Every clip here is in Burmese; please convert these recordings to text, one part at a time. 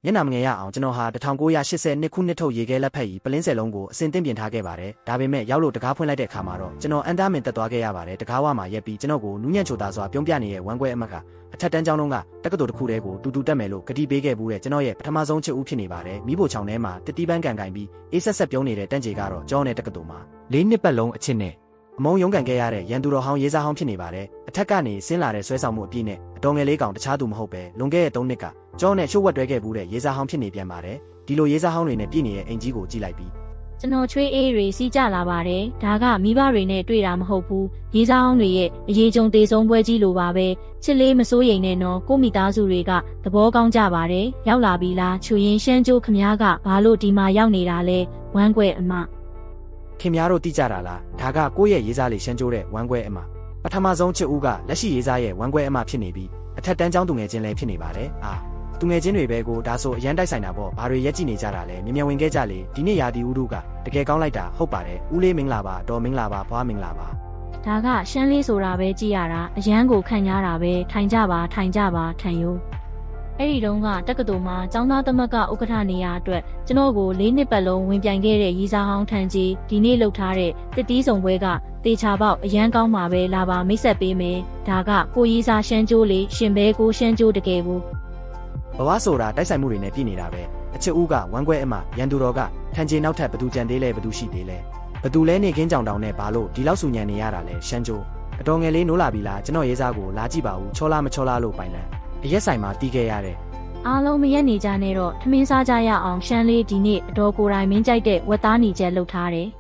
မျက်နှာမငယ်ရအောင်ကျွန်တော်ဟာ1980ခုနှစ်ထုတ်ရေခဲလက်ဖက်ကြီးပလင်းစက်လုံးကိုအစင်တင်ပြင်ထားခဲ့ပါတယ်ဒါပေမဲ့ရောက်လို့တကားဖွင့်လိုက်တဲ့အခါမှာတော့ကျွန်တော်အန်သားမင်တက်သွားခဲ့ရပါတယ်တကားဝမှာရက်ပြီးကျွန်တော်ကိုနူးညံ့ချိုတာစွာပြုံးပြနေတဲ့ဝမ်းကွဲအမတ်ကအထက်တန်းကျောင်းလုံးကတက္ကသိုလ်တစ်ခုတည်းကိုတူတူတက်မယ်လို့ကတိပေးခဲ့ဘူးတဲ့ကျွန်တော်ရဲ့ပထမဆုံးချစ်ဦးဖြစ်နေပါတယ်မိဖို့ချောင်းထဲမှာတတိပန်းကန်ကန်ပြီးအေးဆက်ဆက်ပြုံးနေတဲ့တန်းကြေကတော့ကျောင်းနဲ့တက္ကသိုလ်မှာ၄နှစ်ပတ်လုံးအချစ်နဲ့အမုံရုံးကန်ခဲ့ရတဲ့ရန်သူတော်ဟောင်းရေးစားဟောင်းဖြစ်နေပါတယ်အထက်ကနေဆင်းလာတဲ့ဆွဲဆောင်မှုအပြည့်နဲ့အတော်ငယ်လေးကောင်တခြားသူမဟုတ်ပဲလွန်ခဲ့တဲ့3နှစ်ကကျောင်းနဲ့ရှို့ဝက်တွဲခဲ့ဘူးတဲ့ရေးစားဟောင်းဖြစ်နေပြန်ပါတယ်ဒီလိုရေးစားဟောင်းတွေနဲ့ပြည့်နေတဲ့အင်ကြီးကိုကြည့်လိုက်ပြီးကျွန်တော်ချွေးအေးတွေစီးကြလာပါတယ်ဒါကမိဘတွေနဲ့တွေ့တာမဟုတ်ဘူးရေးစားဟောင်းတွေရဲ့အရေးကြုံသေးဆုံးပွဲကြီးလိုပါပဲချစ်လေးမစိုးရိမ်နဲ့နော်ကိုမိသားစုတွေကသဘောကောင်းကြပါတယ်ရောက်လာပြီလားချူရင်ရှမ်းကျိုးခမားကဘာလို့ဒီမှာရောက်နေတာလဲဝမ်းကွဲအမခင်များတို့သိကြတာလားဒါကကိုယ့်ရဲ့ရေးစားလေးရှမ်းကျိုးတဲ့ဝမ်းကွဲအမပထမဆုံးချစ်ဦးကလက်ရှိရေးစားရဲ့ဝမ်းကွဲအမဖြစ်နေပြီးအထက်တန်းကျောင်းသူငယ်ချင်းလည်းဖြစ်နေပါတယ်သူငယ်ချင်းတွေပဲကိုဒါဆိုအရန်တိုက်ဆိုင်တာပေါ့ဘာတွေရက်ကြည့်နေကြတာလဲမြင်ဝင်ခဲ့ကြလေဒီနေ့ရာသီဥတုကတကယ်ကောင်းလိုက်တာဟုတ်ပါတယ်ဦးလေးမင်္ဂလာပါတော်မင်္ဂလာပါဘွားမင်္ဂလာပါဒါကရှမ်းလေးဆိုတာပဲကြည့်ရတာအရန်ကိုခံရတာပဲထိုင်ကြပါထိုင်ယိုအဲ့ဒီတုန်းကတက္ကသိုလ်မှာကျောင်းသားသမဂ္ဂဥက္ကဋ္ဌနေရာအတွက်ကျွန်တော်ကို၄နှစ်ပတ်လုံးဝင်ပြိုင်ခဲ့တဲ့ရီစာဟောင်းထန်ကြီးဒီနေ့လှုပ်ထားတဲ့တစ်တီးစုံပွဲကတေချာပေါက်အရန်ကောင်းမှာပဲလာပါမိတ်ဆက်ပေးမယ်ဒါကကိုရီစာရှမ်းကျိုးလေးရှင်ဘဲကိုရှမ်းကျိုးတကယ်ကိုဘဝဆိုတာတိုက်ဆိုင်မှုတွေနဲ့ပြည့်နေတာပဲအချစ်ဦးကဝမ်းကွဲအမရန်သူတော်ကထန်ချေနောက်ထပ်ဘသူကြံသေးလဲဘသူရှိသေးလဲဘသူလဲနေခင်းကြောင်တောင်နဲ့ဘာလို့ဒီလောက်ဆူညံနေရတာလဲရှမ်းကျိုးအတော်ငယ်လေးနိုးလာပြီလားကျွန်တော်ရေးစားကိုလာကြည့်ပါဦးချောလားမချောလားလို့ပိုင်လန်အရက်ဆိုင်မှာတီးခဲ့ရတဲ့အားလုံးမရက်နေကြနဲ့တော့ထမင်းစားကြရအောင်ရှမ်းလေးဒီနေ့အတော်ကိုယ်တိုင်မင်းကြိုက်တဲ့ဝက်သားနီချက်လှုပ်ထားတယ်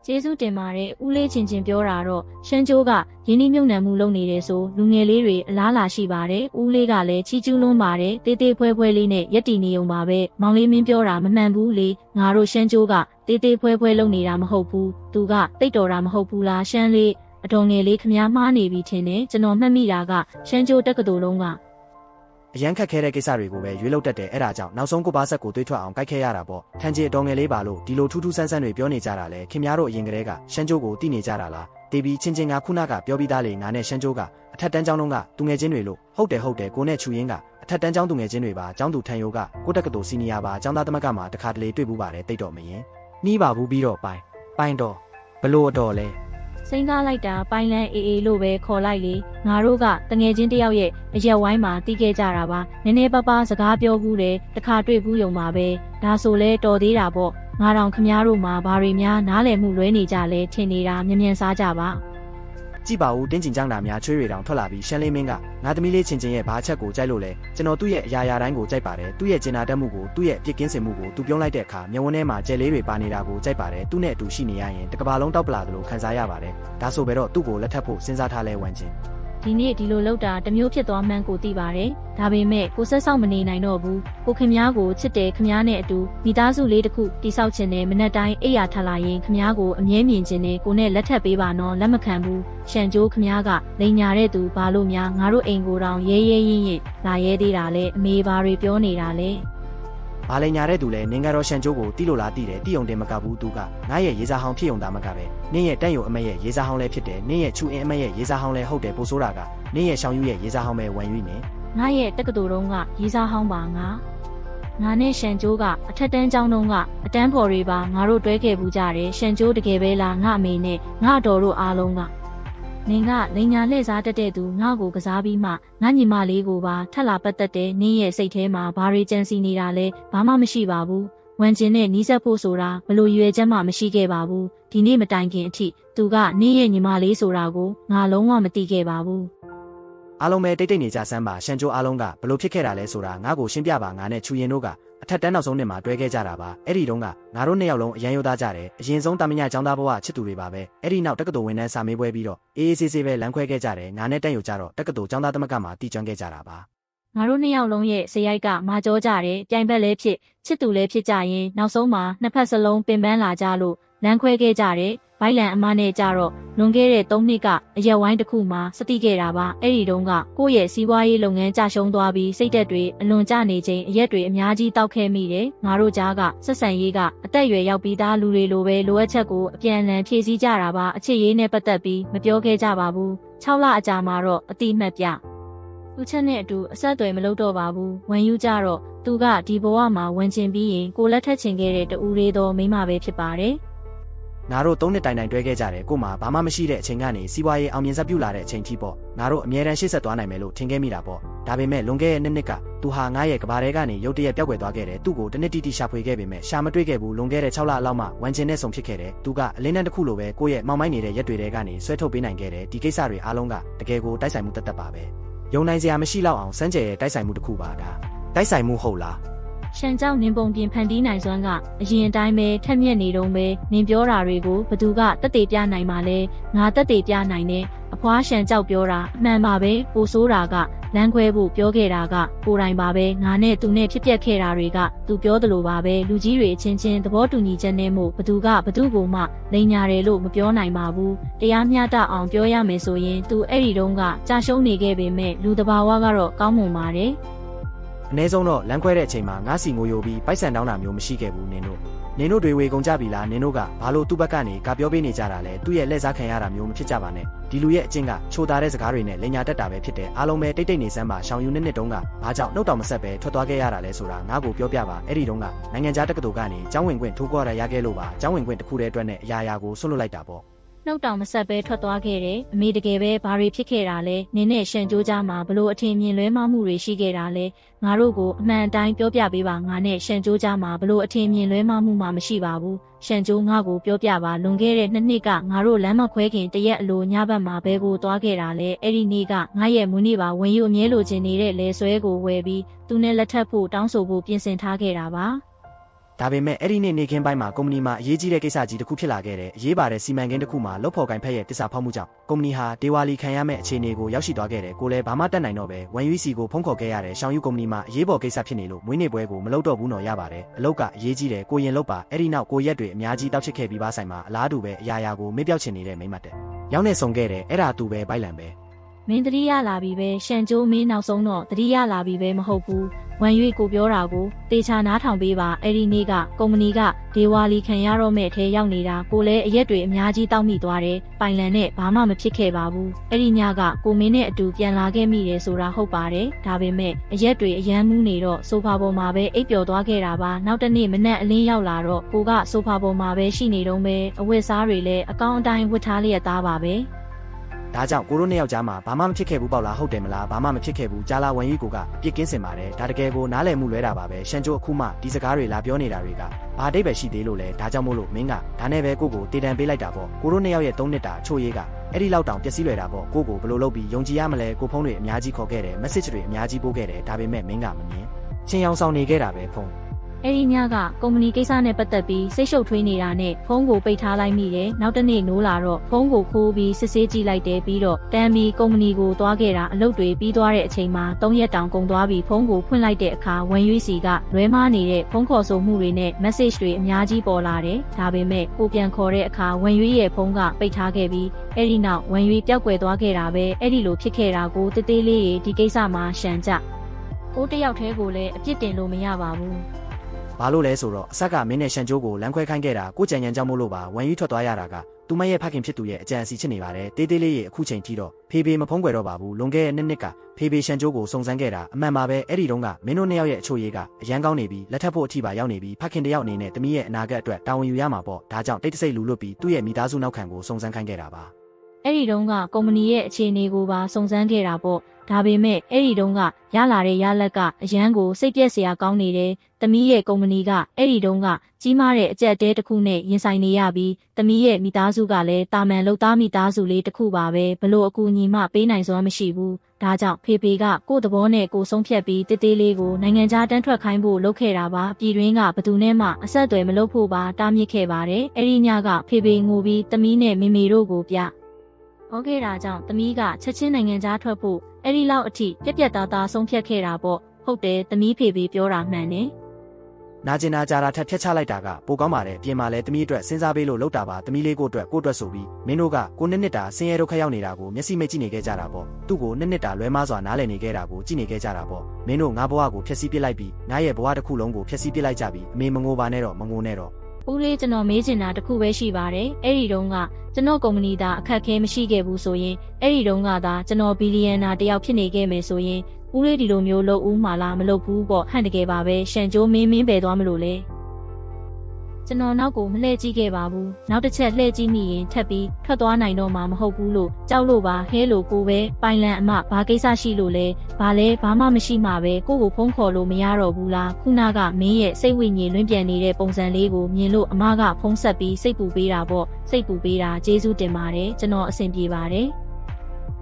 ကျေးဇူးတင်ပါတယ်ဦးလေးချင်းပြောတာတော့ရှမ်းကျိုးကရင်းနှီးမြှုပ်နှံမှုလုပ်နေတယ်ဆိုလူငယ်လေးတွေအလားလာရှိပါတယ်ဦးလေးကလည်းချီးကျူးလွန်းပါတယ်တေးသေးဖွဲဖွဲလေးနဲ့ရက်တီနေုံပါပဲမောင်လေးမင်းပြောတာမမှန်ဘူးလေငါတို့ရှမ်းကျိုးကတေးသေးဖွဲဖွဲလုပ်နေတာမဟုတ်ဘူးသူကတိတ်တော်တာမဟုတ်ဘူးလားရှမ်းလေးအတော်ငယ်လေးခမားမှားနေပြီထင်တယ်ကျွန်တော်မှတ်မိတာကရှမ်းကျိုးတက္ကသိုလ်လုံးကအရန်ခက်ခဲတဲ့ကိစ္စတွေကိုပဲရွေးလုပ်တတ်တယ်အဲ့ဒါကြောင့်နောက်ဆုံးကိုပါဆက်ကိုတွေးထွက်အောင်ကြိုက်ခဲရတာပေါ့ထန်ကြီးအတော်ငယ်လေးပါလို့ဒီလိုထူးထူးဆန်းဆန်းတွေပြောနေကြတာလေခင်ဗျားတို့အရင်ကတည်းကရှမ်းကျိုးကိုသိနေကြတာလားတေးပြီးချင်းကခုနကပြောပြီးသားလေငါနဲ့ရှမ်းကျိုးကအထက်တန်းကျောင်းလုံးကသူငယ်ချင်းတွေလို့ဟုတ်တယ်ကိုနဲ့ချူရင်းကအထက်တန်းကျောင်းသူငယ်ချင်းတွေပါကျောင်းသူထန်ယိုကကိုတက္ကသိုလ်စီနီယာပါကျောင်းသားသမဂ္ဂမှာတခါတလေတွေ့ဘူးပါတယ်တိတ်တော့မရင်နှီးပါဘူးပြီးတော့ပိုင်တော့ဘလို့တော့လဲစိန်ကားလိုက်တာပိုင်းလန်းအေးလို့ပဲခေါ်လိုက်လေငါတို့ကတငယ်ချင်းတယောက်ရဲ့အရက်ဝိုင်းမှာတီးခဲ့ကြတာပါနည်းနည်းပါးပါးစကားပြောဘူးတယ်တခါတွေ့ဘူးယုံပါပဲဒါဆိုလဲတော်သေးတာပေါ့ငါတောင်ခမားတို့မှာဘာတွေများနားလည်မှုလွဲနေကြလဲထင်နေတာမြန်စားကြပါကြည့်ပါဦးတင်းကျင်ကြမ်းတာများချွေးတွေတောင်ထွက်လာပြီးရှမ်းလေးမင်းကငါသမီးလေးချင်းရဲ့ဘာချက်ကိုကြိုက်လို့လဲကျွန်တော်သူ့ရဲ့အရာတိုင်းကိုကြိုက်ပါတယ်သူ့ရဲ့ကျင်နာတတ်မှုကိုသူ့ရဲ့အပြစ်ကင်းစင်မှုကိုသူပြောလိုက်တဲ့အခါမျက်ဝန်းထဲမှာကြဲလေးတွေပါနေတာကိုကြိုက်ပါတယ်သူနဲ့အတူရှိနေရရင်တကဘာလုံးတောက်ပလာသလိုခံစားရပါတယ်ဒါဆိုပဲတော့သူ့ကိုလက်ထပ်ဖို့စဉ်းစားထားလဲဝမ်းချင်းဒီနေ့ဒီလိုလောက်တာတမျိုးဖြစ်သွားမှန်းကိုသိပါတယ်ဒါပေမဲ့ကိုဆက်ဆောက်မနေနိုင်တော့ဘူးကိုခမားကိုချစ်တယ်ခမားနဲ့အတူမိသားစုလေးတစ်ခုတိဆောက်ခြင်းနဲ့မနက်တိုင်းအိယာထလာရင်ခမားကိုအမြဲမြင်ခြင်းနဲ့ကိုနဲ့လက်ထပ်ပေးပါနော်လက်မခံဘူးရှန်ကျိုးခမားကလိန်ညာတဲ့သူဘာလို့များငါတို့အိမ်ကိုတောင်ရဲရင်လာရဲသေးတာလဲအမေဘာတွေပြောနေတာလဲဘာလိန်ညာတဲ့သူလဲနင်ကတော့ရှန်ကျိုးကိုတီးလို့လားတီးတယ်တီးုံတင်မကဘူးသူကငါရဲ့ရေးစားဟောင်းဖြစ်ုံတာမကပဲနင်ရဲ့တန့်ယုံအမရဲ့ရေးစားဟောင်းလည်းဖြစ်တယ်နင်ရဲ့ချူအင်းအမရဲ့ရေးစားဟောင်းလည်းဟုတ်တယ်ပိုဆိုးတာကနင်ရဲ့ရှောင်းယူရဲ့ရေးစားဟောင်းပဲဝင်ရွေးနေငါရဲ့တက္ကသိုလ်တုန်းကရေးစားဟောင်းပါငါနဲ့ရှန်ကျိုးကအထက်တန်းကျောင်းတုန်းကအတန်းဖော်တွေပါငါတို့တွဲခဲ့ဘူးကြတယ်ရှန်ကျိုးတကယ်ပဲလားငါအမေနဲ့ငါတော်တို့အားလုံးကနင်ကလိန်ညာလှည့်စားတတ်တဲ့သူငါ့ကိုကစားပြီးမှငါညီမလေးကိုပါထက်လာပတ်သက်တဲ့နင်းရဲ့စိတ်ထဲမှာဘာတွေကြံစီနေတာလဲဘာမှမရှိပါဘူးဝမ်ကျင်နဲ့နီးစပ်ဖို့ဆိုတာဘလို့ရွယ်ချက်မှမရှိခဲ့ပါဘူးဒီနေ့မတိုင်ခင်အထိသူကနင်းရဲ့ညီမလေးဆိုတာကိုငါလုံးဝမသိခဲ့ပါဘူးအားလုံးပဲတိတ်နေကြစမ်းပါရှန်ကျိုးအားလုံးကဘလို့ဖြစ်ခဲ့တာလဲဆိုတာငါ့ကိုရှင်းပြပါငါနဲ့ချူရင်တို့ကအထက်တန်းနောက်ဆုံးနှစ်မှာတွဲခဲ့ကြတာပါအဲ့ဒီတုန်းကငါတို့နှစ်ယောက်လုံးအရန်ရိုးသားကြတယ်အရင်ဆုံးတာမညကျောင်းသားဘဝချစ်သူတွေပါပဲအဲ့ဒီနောက်တက္ကသိုလ်ဝင်တန်းစာမေးပွဲပြီးတော့အေးအေးဆေးဆေးပဲလမ်းခွဲခဲ့ကြတယ်ငါနဲ့တန့်ယူကြတော့တက္ကသိုလ်ကျောင်းသားသမဂ္ဂမှာတည်ကျွမ်းခဲ့ကြတာပါငါတို့နှစ်ယောက်လုံးရဲ့ဇယိုက်ကမာကြောကြတယ်ပြိုင်ဘက်လည်းဖြစ်ချစ်သူလည်းဖြစ်ကြရင်နောက်ဆုံးမှာနှစ်ဖက်စလုံးပင်ပန်းလာကြလို့ လမ်းခွဲခဲ့ကြတဲ့ဘိုင်လန်အမနဲ့ကြတော့လွန်ခဲ့တဲ့3နှစ်ကအရက်ဝိုင်းတစ်ခုမှာစတိခဲ့တာပါအဲ့ဒီတုန်းကကိုယ့်ရဲ့စီးပွားရေးလုပ်ငန်းကျရှုံးသွားပြီးစိတ်သက်တွေအလွန်ကျနေချိန်အရက်တွေအများကြီးတောက်ခဲ့မိတယ်ငါတို့ကြားကဆက်ဆံရေးကအသက်အရွယ်ရောက်ပြီးသားလူတွေလိုပဲလိုအပ်ချက်ကိုအပြန်အလှန်ဖြည့်ဆည်းကြတာပါအချစ်ရေးနဲ့ပတ်သက်ပြီးမပြောခဲ့ကြပါဘူး6လအကြာမှာတော့အတိအမှတ်ပြသူချက်နဲ့အတူအဆက်အသွယ်မလုပ်တော့ပါဘူးဝန်ယူကြတော့သူကဒီဘဝမှာဝန်ကျင်ပြီးရင်ကိုလက်ထက်ချင်ခဲ့တဲ့တူလေးတော်မိမပဲဖြစ်ပါတယ်ငါတို့3နှစ်တိုင်တိုင်တွဲခဲ့ကြတယ်ကို့မှာဘာမှမရှိတဲ့အချိန်ကနေစီးပွားရေးအောင်မြင်စပြုလာတဲ့အချိန်ထိပေါ့ငါတို့အမြဲတမ်းရှေ့ဆက်သွားနိုင်မယ်လို့ထင်ခဲ့မိတာပေါ့ဒါပေမဲ့လွန်ခဲ့တဲ့နှစ်ကသူဟာငါရဲ့ကဘာတဲကနေရုတ်တရက်ပျောက်ကွယ်သွားခဲ့တယ်သူ့ကိုတနစ်တိတိရှာဖွေခဲ့ပေမဲ့ရှာမတွေ့ခဲ့ဘူးလွန်ခဲ့တဲ့6လလောက်မှဝန်ကျင်နဲ့ဆုံဖြစ်ခဲ့တယ်သူကအလင်းတန်းတစ်ခုလိုပဲကိုယ့်ရဲ့မောင်မိုက်နေတဲ့ရက်တွေတဲကနေဆွဲထုတ်ပေးနိုင်ခဲ့တယ်ဒီကိစ္စတွေအားလုံးကတကယ်ကိုတိုက်ဆိုင်မှုတက်ပါပဲယုံနိုင်စရာမရှိတော့အောင်စမ်းကြယ်ရဲ့တိုက်ဆိုင်မှုတစ်ခုပါဒါတိုက်ဆိုင်မှုဟုတ်လားရှန်ကြောင့်နင်ပုံပြင်ဖန်တီးနိုင်စွမ်းကအရင်တိုင်းပဲထက်မြက်နေတော့ပဲနင်ပြောတာတွေကိုဘသူကတက်တေပြနိုင်မှာလဲငါတက်တေပြနိုင်တယ်အဖွားရှန်ကြောက်ပြောတာအမှန်ပါပဲပိုဆိုးတာကလမ်းခွဲဖို့ပြောခဲ့တာကကိုယ်တိုင်ပါပဲငါနဲ့သူနဲ့ဖြစ်ပျက်ခဲ့တာတွေကသူပြောသလိုပါပဲလူကြီးတွေအချင်းချင်းသဘောတူညီချက်နဲ့မို့ဘသူကဘသူ့ကိုမှလိန်ညာတယ်လို့မပြောနိုင်ပါဘူးတရားမျှတအောင်ပြောရမယ်ဆိုရင်သူအဲ့ဒီတုန်းကကြာရှုံးနေခဲ့ပေမဲ့လူတဘာဝကတော့ကောင်းမွန်ပါတယ်အနည်းဆုံးတော့လမ်းခွဲတဲ့အချိန်မှာငါးစီငိုယိုပြီးပိုက်ဆံတောင်းတာမျိုးမရှိခဲ့ဘူးနင်တို့တွေဝေကုန်ကြပြီလားနင်တို့ကဘာလို့သူ့ဘက်ကနေကပြောပေးနေကြတာလဲသူ့ရဲ့လက်စားခံရတာမျိုးမဖြစ်ကြပါနဲ့ဒီလူရဲ့အချင်းကချိုးသားတဲ့စကားတွေနဲ့လိန်ညာတက်တာပဲဖြစ်တယ်အားလုံးပဲတိတ်တိတ်နေစမ်းပါရှောင်ယူနှစ်တုန်းကဘာကြောင့်နှုတ်တော်မဆက်ပဲထွက်သွားခဲ့ရတာလဲဆိုတာငါ့ကိုပြောပြပါအဲ့ဒီတုန်းကနိုင်ငံခြားတက္ကသိုလ်ကနေကျောင်းဝင်ခွင့်ထိုးခွာရခဲ့လို့ပါကျောင်းဝင်ခွင့်တစ်ခုတည်းအတွက်နဲ့အရာကိုဆွတ်လွတ်လိုက်တာပေါ့နှုတ်တောင်မဆက်ပဲထွက်သွားခဲ့တယ်အမေတကယ်ပဲဘာတွေဖြစ်ခဲ့တာလဲနင်းနဲ့ရှန်ကြိုးကြားမှာဘလို့အထင်မြင်လွဲမှားမှုတွေရှိခဲ့တာလဲငါတို့ကိုအမှန်တိုင်းပြောပြပေးပါငါနဲ့ရှန်ကြိုးကြားမှာဘလို့အထင်မြင်လွဲမှားမှုမှမရှိပါဘူးရှန်ကြိုးငါ့ကိုပြောပြပါလွန်ခဲ့တဲ့2နှစ်ကငါတို့လမ်းမခွဲခင်တရက်အလိုညဘက်မှာဘဲကိုသွားခဲ့တာလဲအဲ့ဒီနေ့ကငါရဲ့မွေးနေ့ပါဝင်ယူအမြဲလိုချင်နေတဲ့လဲဆွဲကိုဝယ်ပြီးသူနဲ့လက်ထပ်ဖို့တောင်းဆိုဖို့ပြင်ဆင်ထားခဲ့တာပါဒါပေမဲ့အဲ့ဒီနေ့ခင်းပိုင်းမှာကုမ္ပဏီမှာအရေးကြီးတဲ့ကိစ္စကြီးတစ်ခုဖြစ်လာခဲ့တယ်အရေးပါတဲ့စီမံကိန်းတစ်ခုမှာလုပ်ဖော်ကိုင်ဖက်ရဲ့တစ္ဆာဖောက်မှုကြောင့်ကုမ္ပဏီဟာဒေဝါလီခံရမယ့်အခြေအနေကိုရောက်ရှိသွားခဲ့တယ်ကိုလည်းဘာမှတက်နိုင်တော့ပဲဝန်ယူစီကိုဖုန်းခေါ်ခဲ့ရတယ်ရှောင်းယူကုမ္ပဏီမှာအရေးပေါ်ကိစ္စဖြစ်နေလို့မွေးနေ့ပွဲကိုမလုပ်တော့ဘူးတော့ရပါတယ်အလုပ်ကအရေးကြီးတယ်ကိုရင်လုပ်ပါအဲ့ဒီနောက်ကိုရက်တွေအများကြီးတောက်ချစ်ခဲ့ပြီးပါဆိုင်မှာအလားတူပဲအရာကိုမေ့ပြောက်ချင်နေတဲ့မိမတ်တဲ့ရောက်နေဆုံခဲ့တယ်အဲ့ဒါသူပဲဘိုက်လန်ပဲမင်းတတိယလာပြီပဲရှန်ကျိုးမင်းနောက်ဆုံးတော့တတိယလာပြီပဲမဟုတ်ဘူးဝန်၍ကိုပြောတာကိုတေချာနားထောင်ပေးပါအဲ့ဒီနေ့ကကုမ္ပဏီကဒေဝါလီခံရတော့မဲ့ထဲရောက်နေတာကိုလည်းအရက်တွေအများကြီးတောက်မိသွားတယ်ပိုင်လန်နဲ့ဘာမှမဖြစ်ခဲ့ပါဘူးအဲ့ဒီညကကိုမင်းနဲ့အတူပြန်လာခဲ့မိတယ်ဆိုတာဟုတ်ပါတယ်ဒါပေမဲ့အရက်တွေအယမ်းမူးနေတော့ဆိုဖာပေါ်မှာပဲအိပ်ပျော်သွားခဲ့တာပါနောက်တနေ့မနက်အလင်းရောက်လာတော့ကိုကဆိုဖာပေါ်မှာပဲရှိနေတော့ပဲအဝတ်စားတွေလည်းအကောင်းအတိုင်းဝတ်ထားလျက်သားပါပဲဒါကြောင့်ကိုတို့နှစ်ယောက်ကြားမှာဘာမှမဖြစ်ခဲ့ဘူးပေါ့လားဟုတ်တယ်မလားဘာမှမဖြစ်ခဲ့ဘူးကြားလာဝန်ကြီးကိုကအပြစ်ကင်းစင်ပါတယ်ဒါတကယ်ကိုနားလည်မှုလွဲတာပါပဲရှန်ကျိုးအခုမှဒီစကားတွေလာပြောနေတာတွေကဘာအတိတ်ပဲရှိသေးလို့လဲဒါကြောင့်မို့လို့မင်းကဒါနဲ့ပဲကိုကိုတေတံပေးလိုက်တာပေါ့ကိုတို့နှစ်ယောက်ရဲ့3နှစ်တာအချို့ရေးကအဲ့ဒီလောက်တောင်ပျက်စီးလွယ်တာပေါ့ကိုကိုဘယ်လိုလုပ်ပြီးယုံကြည်ရမလဲကိုဖုန်းတွေအများကြီးခေါ်ခဲ့တယ် message တွေအများကြီးပို့ခဲ့တယ်ဒါပေမဲ့မင်းကမမြင်ချင်းရောင်ဆောင်နေခဲ့တာပဲဖုန်းအဲ့ဒီညကကုမ္ပဏီကိစ္စနဲ့ပတ်သက်ပြီးစိတ်ရှုပ်ထွေးနေတာနဲ့ဖုန်းကိုပိတ်ထားလိုက်မိတယ်နောက်တနေ့နိုးလာတော့ဖုန်းကိုခိုးပြီးစစ်ဆေးကြည့်လိုက်တယ်ပြီးတော့တန်ပြီးကုမ္ပဏီကိုသွားခဲ့တာအလုပ်တွေပြီးသွားတဲ့အချိန်မှာ3ရက်တောင်ကုန်သွားပြီးဖုန်းကိုဖွင့်လိုက်တဲ့အခါဝန်ရွေးစီကလွဲမားနေတဲ့ဖုန်းခေါ်ဆိုမှုတွေနဲ့ message တွေအများကြီးပေါ်လာတယ်ဒါပေမဲ့ကိုပြန်ခေါ်တဲ့အခါဝန်ရွေးရဲ့ဖုန်းကပိတ်ထားခဲ့ပြီးအဲ့ဒီနောက်ဝန်ရွေးပျောက်ကွယ်သွားခဲ့တာပဲအဲ့ဒီလိုဖြစ်ခဲ့တာကိုတေးသေးလေးဒီကိစ္စမှာရှန်ကြကိုတယောက်တည်းကိုလည်းအပြစ်တင်လို့မရပါဘူးဘာလို့လဲဆိုတော့အဆက်ကမင်းနဲ့ရှန်ကျိုးကိုလမ်းခွဲခိုင်းခဲ့တာကိုကြံကြံကြောင့်မို့လို့ပါဝန်ယူထွက်သွားရတာကသူမရဲ့ဖခင်ဖြစ်သူရဲ့အကြံအစီချစ်နေပါတယ်တေးသေးလေးရဲ့အခုချိန်ထိတော့ဖေဖေမဖုံးကွယ်တော့ပါဘူးလွန်ခဲ့တဲ့နှစ်ကဖေဖေရှန်ကျိုးကိုစုံစမ်းခဲ့တာအမှန်ပါပဲအဲ့ဒီတုန်းကမင်းတို့နှစ်ယောက်ရဲ့အချို့ရေးကအရန်ကောင်းနေပြီးလက်ထပ်ဖို့အထိပါရောက်နေပြီးဖခင်တယောက်အနေနဲ့တမီးရဲ့အနာဂတ်အတွက်တာဝန်ယူရမှာပေါ့ဒါကြောင့်တိတ်တဆိတ်လူလွတ်ပြီးသူ့ရဲ့မိသားစုနောက်ခံကိုစုံစမ်းခိုင်းခဲ့တာပါအဲ့ဒီတုန်းကကုမ္ပဏီရဲ့အခြေအနေကိုပါစုံစမ်းခဲ့တာပေါ့ဒါပေမဲ့အဲ့ဒီတုန်းကရလာတဲ့ရလဒ်ကအရန်ကိုစိတ်ပြက်စရာကောင်းနေတယ်။သမီးရဲ့ကုမ္ပဏီကအဲ့ဒီတုန်းကကြီးမားတဲ့အကျက်တဲတစ်ခုနဲ့ရင်ဆိုင်နေရပြီးသမီးရဲ့မိသားစုကလည်းတာမန်လုပ်သားမိသားစုလေးတစ်ခုပါပဲဘလို့အကူအညီမှပေးနိုင်စွမ်းမရှိဘူး။ဒါကြောင့်ဖေဖေကကိုယ့်သဘောနဲ့ကိုယ်ဆုံးဖြတ်ပြီးတေးသေးလေးကိုနိုင်ငံခြားတန်းထွက်ခိုင်းဖို့လုပ်ခဲ့တာပါ။ပြည်တွင်းကဘသူနဲ့မှအဆက်အသွယ်မလုပ်ဖို့ပါတားမြစ်ခဲ့ပါတယ်။အဲ့ဒီညကဖေဖေငိုပြီးသမီးနဲ့မေမေတို့ကိုပြဟောခဲ့တာကြောင့်သမီးကချက်ချင်းနိုင်ငံခြားထွက်ဖို့အဲ့ဒီလောက်အထိပြက်ပြက်သားသားဆုံးဖြတ်ခဲ့တာပေါ့ဟုတ်တယ်သမီးဖေဖေပြောတာမှန်တယ် နာကျင်နာကြတာထက်ဖြတ်ချလိုက်တာကပိုကောင်းပါတယ်ပြင်မာလဲသမီးအတွက်စဉ်းစားပေးလို့လောက်တာပါသမီးလေးကိုအတွက်ဆိုပြီးမင်းတို့ကကိုနှစ်တာဆင်းရဲဒုက္ခရောက်နေတာကိုမျက်စိမိတ်ကြည့်နေခဲ့ကြတာပေါ့သူ့ကိုနှစ်တာလွဲမားစွာနားလည်နေခဲ့တာကိုကြည့်နေခဲ့ကြတာပေါ့မင်းတို့ငါဘဝကိုဖျက်ဆီးပစ်လိုက်ပြီးငါရဲ့ဘဝတစ်ခုလုံးကိုဖျက်ဆီးပစ်လိုက်ကြပြီးအမေမငိုပါနဲ့တော့မငိုနဲ့တော့ဦးလေးကျွန်တော်မေးချင်တာတခုပဲရှိပါတယ်အဲ့ဒီတုန်းကကျွန်တော်ကုမ္ပဏီသားအခက်ခဲမရှိခဲ့ဘူးဆိုရင်အဲ့ဒီတုန်းကသာကျွန်တော်ဘီလီယံနာတယောက်ဖြစ်နေခဲ့မယ်ဆိုရင်ဦးလေးဒီလိုမျိုးလုပ်ဦးမှာလားမလုပ်ဘူးပေါ့ဟန်တကယ်ပါပဲရှန်ကျိုးမင်းပဲသွားမလို့လေကျွန်တော်နောက်ကိုမလှည့်ကြည့်ခဲ့ပါဘူးနောက်တစ်ချက်လှည့်ကြည့်မိရင်ထပ်ပြီးထွက်သွားနိုင်တော့မှာမဟုတ်ဘူးလို့ကြောက်လို့ပါဟဲလို့ကိုပဲပိုင်လန်အမဘာကိစ္စရှိလို့လဲဘာမှမရှိမှပဲကိုကိုဖုန်းခေါ်လို့မရတော့ဘူးလားခုနကမင်းရဲ့စိတ်ဝိညာဉ်လွင့်ပြန်နေတဲ့ပုံစံလေးကိုမြင်လို့အမကဖုန်းဆက်ပြီးစိတ်ပူပေးတာပေါ့စိတ်ပူပေးတာကျေးဇူးတင်ပါတယ်ကျွန်တော်အဆင်ပြေပါတယ်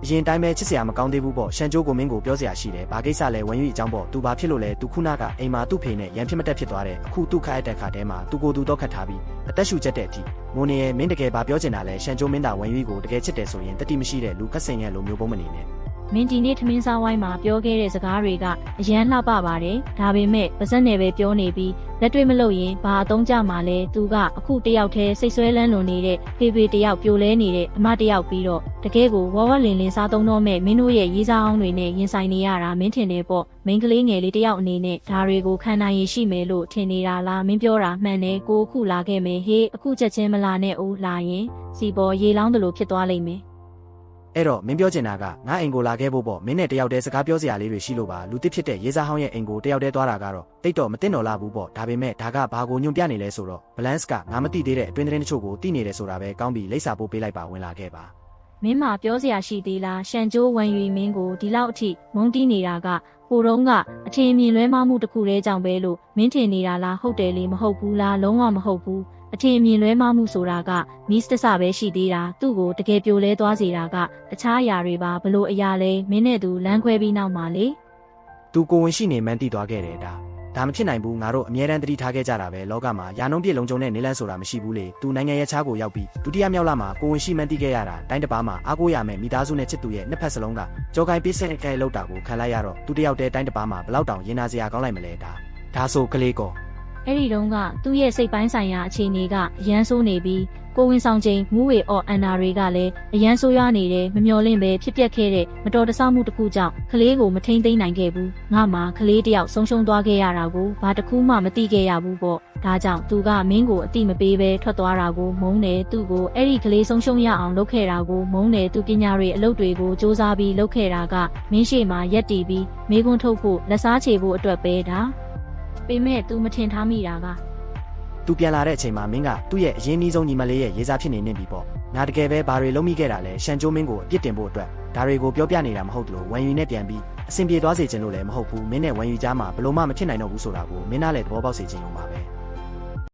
အရင်တိုင်းပဲချစ်စရာမကောင်းသေးဘူးပေါ့ရှန်ကျိုးကိုမင်းကိုပြောစရာရှိတယ်ဘာကိစ္စလဲဝင်ယူအကြောင်းပေါ့သူဘာဖြစ်လို့လဲသူခုနကအိမ်မှာသူ့ဖေနဲ့ရန်ဖြစ်မတက်ဖြစ်သွားတယ်အခုသူ့ခက်တဲ့ခါတဲမှာသူကိုသူတော့ခတ်ထားပြီးအသက်ရှူချက်တဲ့အထိငိုနေရဲ့မင်းတကယ်ဘာပြောချင်တာလဲရှန်ကျိုးမင်းသာဝင်ယူကိုတကယ်ချစ်တယ်ဆိုရင်တတိမရှိတဲ့လူကဆင်ရဲ့လိုမျိုးပုံမနေနဲ့မင်းဒီနေ့ထမင်းစားဝိုင်းမှာပြောခဲ့တဲ့စကားတွေကအရန်လှပပါတယ်ဒါပေမဲ့ပါဇက်နယ်ပဲပြောနေပြီးလက်တွေ့မလို့ရင်ဘာအသုံးကြမှာလဲသူကအခုတယောက်တည်းစိတ်ဆွဲလန်းလွန်နေတဲ့ဖေတယောက်ပြိုလဲနေတဲ့အမတယောက်ပြီးတော့တကယ်ကိုဝလင်းစားသုံးတော့မဲ့မင်းတို့ရဲ့ရေးစားအောင်တွေနဲ့ရင်ဆိုင်နေရတာမင်းထင်တယ်ပေါ့မင်းကလေးငယ်လေးတယောက်အနေနဲ့ဒါတွေကိုခံနိုင်ရရှိမယ်လို့ထင်နေတာလားမင်းပြောတာမှန်တယ်ကိုအခုလာခဲ့မယ်ဟေးအခုချက်ချင်းမလာနဲ့ဦးလာရင်စီပေါ်ရေလောင်းတယ်လို့ဖြစ်သွားလိမ့်မယ်အဲ့တော့မင်းပြောချင်တာကငါအိမ်ကိုလာခဲ့ဖို့ပေါ့မင်းနဲ့တယောက်တည်းစကားပြောစရာလေးတွေရှိလို့ပါလူတစ်ဖြစ်တဲ့ရေးစားဟောင်းရဲ့အိမ်ကိုတယောက်တည်းသွားတာကတော့တိတ်တော့မသိတော့လာဘူးပေါ့ဒါပေမဲ့ဒါကဘာကိုညွန့်ပြနေလဲဆိုတော့ balance ကငါမသိသေးတဲ့အတွင်းသတင်းတချို့ကိုသိနေတယ်ဆိုတာပဲကောင်းပြီလိပ်စာပို့ပေးလိုက်ပါဝင်လာခဲ့ပါမင်းမပြောစရာရှိသေးလားရှန်ကျိုးဝန်ယူမင်းကိုဒီလောက်အထိမုန်းတီးနေတာကဟိုတုန်းကအထင်မြင်လွဲမှားမှုတစ်ခုတည်းကြောင့်ပဲလို့မင်းထင်နေတာလားဟုတ်တယ်လေမဟုတ်ဘူးလားလုံးဝမဟုတ်ဘူးအထင်မြင်လွဲမှားမှုဆိုတာကမီးစတဆပဲရှိသေးတာသူ့ကိုတကယ်ပြိုလဲသွားစေတာကတခြားအရာတွေပါဘလို့အရာလဲမင်းနဲ့သူလမ်းခွဲပြီးနောက်မှာလေသူကိုဝင်ရှိနေမှန်းသိသွားခဲ့တယ်ဒါမဖြစ်နိုင်ဘူးငါတို့အမြဲတမ်းတတိထားခဲ့ကြတာပဲလောကမှာယာနှုံးပြည့်လုံးကျုံတဲ့နေလန်းဆိုတာမရှိဘူးလေသူနိုင်ငံရဲ့ချားကိုရောက်ပြီးဒုတိယမြောက်လာမှာကိုဝင်ရှိမှန်းသိခဲ့ရတာတိုင်းတစ်ပါးမှာအားကိုးရမယ်မိသားစုနဲ့ချစ်သူရဲ့နှစ်ဖက်စလုံးကကြောကိုင်းပေးဆက်ခဲ့လောက်တာကိုခံလိုက်ရတော့သူတယောက်တည်းတိုင်းတစ်ပါးမှာဘလောက်တောင်ရင်နာစရာကောင်းလိုက်မလဲဒါဆိုကလေးကောအဲ့ဒီတုန်းကသူ့ရဲ့စိတ်ပိုင်းဆိုင်ရာအခြေအနေကအရန်ဆိုးနေပြီးကိုဝင်ဆောင်ချိန်မူးဝေအော်အန်နာတွေကလည်းအရန်ဆိုးရွားနေတယ်မမျော်လင့်ပဲဖြစ်ပျက်ခဲ့တဲ့မတော်တဆမှုတစ်ခုကြောင့်ကလေးကိုမထိန်သိမ်းနိုင်ခဲ့ဘူးငါမှကလေးတယောက်ဆုံးရှုံးသွားခဲ့ရတာကိုဘာတစ်ခုမှမသိခဲ့ရဘူးပေါ့ဒါကြောင့်သူကမင်းကိုအတိမပေးပဲထွက်သွားတာကိုမုန်းတယ်သူ့ကိုအဲ့ဒီကလေးဆုံးရှုံးရအောင်လုပ်ခဲ့တာကိုမုန်းတယ်သူပညာတွေအလုပ်တွေကိုစ조사ပြီးလုပ်ခဲ့တာကမင်းရှိမှရက်တီပြီးမိကွန်းထုတ်ဖို့လက်စားချေဖို့အတွက်ပဲဒါပေမဲ့ तू မထင်ထားမိတာကသူပြန်လာတဲ့အချိန်မှာမင်းကသူ့ရဲ့အရင်းနှီးဆုံးညီမလေးရဲ့ရေးစားဖြစ်နေနေပြီပေါ့ငါတကယ်ပဲဘာတွေလုပ်မိခဲ့တာလဲရှန်ကျိုးမင်းကိုအပြစ်တင်ဖို့အတွက်ဒါတွေကိုပြောပြနေတာမဟုတ်လို့ဝန်ယူနဲ့ပြန်ပြီးအဆင်ပြေသွားစေချင်လို့လည်းမဟုတ်ဘူးမင်းနဲ့ဝန်ယူကြားမှာဘလို့မှမဖြစ်နိုင်တော့ဘူးဆိုတာကိုမင်းနားလည်းသဘောပေါက်စေချင်ုံပါပဲ